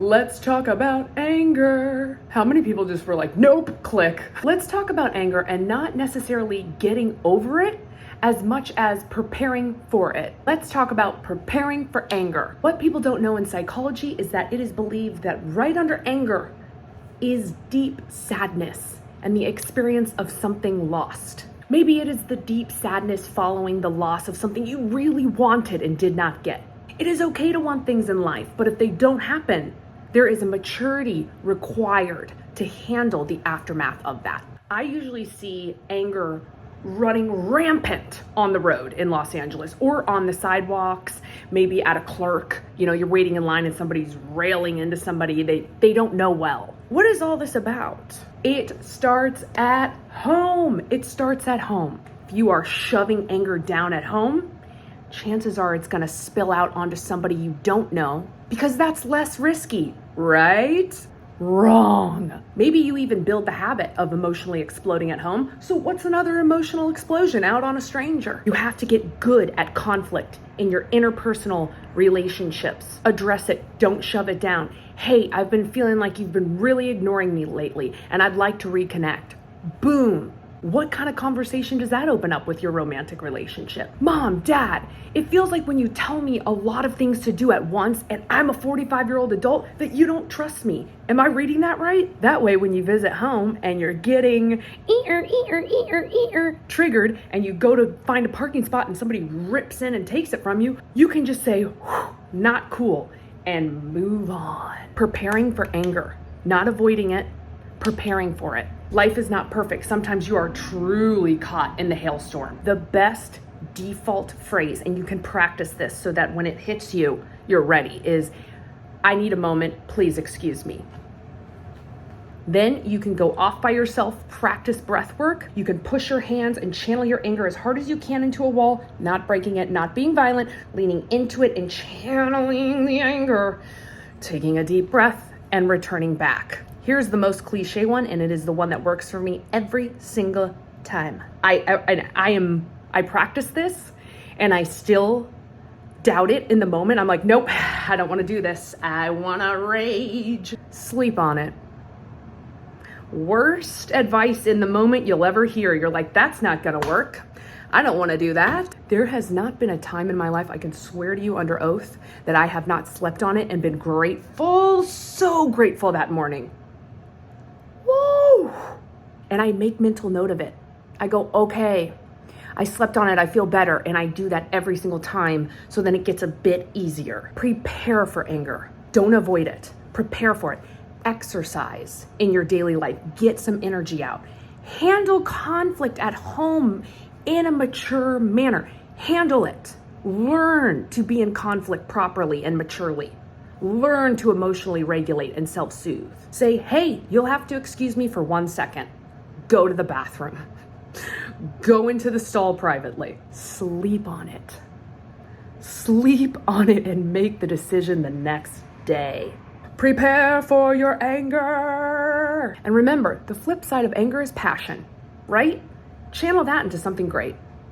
Let's talk about anger. How many people just were like, nope, click. Let's talk about anger and not necessarily getting over it as much as preparing for it. Let's talk about preparing for anger. What people don't know in psychology is that it is believed that right under anger is deep sadness and the experience of something lost. Maybe it is the deep sadness following the loss of something you really wanted and did not get. It is okay to want things in life, but if they don't happen, there is a maturity required to handle the aftermath of that. I usually see anger running rampant on the road in Los Angeles or on the sidewalks, maybe at a clerk. You know, you're waiting in line and somebody's railing into somebody they don't know well. What is all this about? It starts at home. It starts at home. If you are shoving anger down at home, chances are it's gonna spill out onto somebody you don't know because that's less risky, right? Wrong. Maybe you even build the habit of emotionally exploding at home. So what's another emotional explosion out on a stranger? You have to get good at conflict in your interpersonal relationships. Address it. Don't shove it down. Hey, I've been feeling like you've been really ignoring me lately and I'd like to reconnect. Boom. What kind of conversation does that open up with your romantic relationship? Mom, Dad, it feels like when you tell me a lot of things to do at once and I'm a 45-year-old adult that you don't trust me. Am I reading that right? That way when you visit home and you're getting triggered and you go to find a parking spot and somebody rips in and takes it from you, you can just say, not cool, and move on. Preparing for anger, not avoiding it, preparing for it. Life is not perfect. Sometimes you are truly caught in the hailstorm. The best default phrase, and you can practice this so that when it hits you, you're ready, is, I need a moment, please excuse me. Then you can go off by yourself, practice breath work. You can push your hands and channel your anger as hard as you can into a wall, not breaking it, not being violent, leaning into it and channeling the anger, taking a deep breath and returning back. Here's the most cliche one, and it is the one that works for me every single time. I practice this, and I still doubt it in the moment. I'm like, nope, I don't want to do this. I want to rage. Sleep on it. Worst advice in the moment you'll ever hear. You're like, that's not going to work. I don't want to do that. There has not been a time in my life, I can swear to you under oath, that I have not slept on it and been grateful, so grateful that morning. Woo! And I make mental note of it. I go, okay, I slept on it, I feel better. And I do that every single time. So then it gets a bit easier. Prepare for anger. Don't avoid it. Prepare for it. Exercise in your daily life. Get some energy out. Handle conflict at home in a mature manner. Handle it. Learn to be in conflict properly and maturely. Learn to emotionally regulate and self-soothe. Say, hey, you'll have to excuse me for 1 second. Go to the bathroom. Go into the stall privately. Sleep on it. Sleep on it and make the decision the next day. Prepare for your anger. And remember, the flip side of anger is passion, right? Channel that into something great.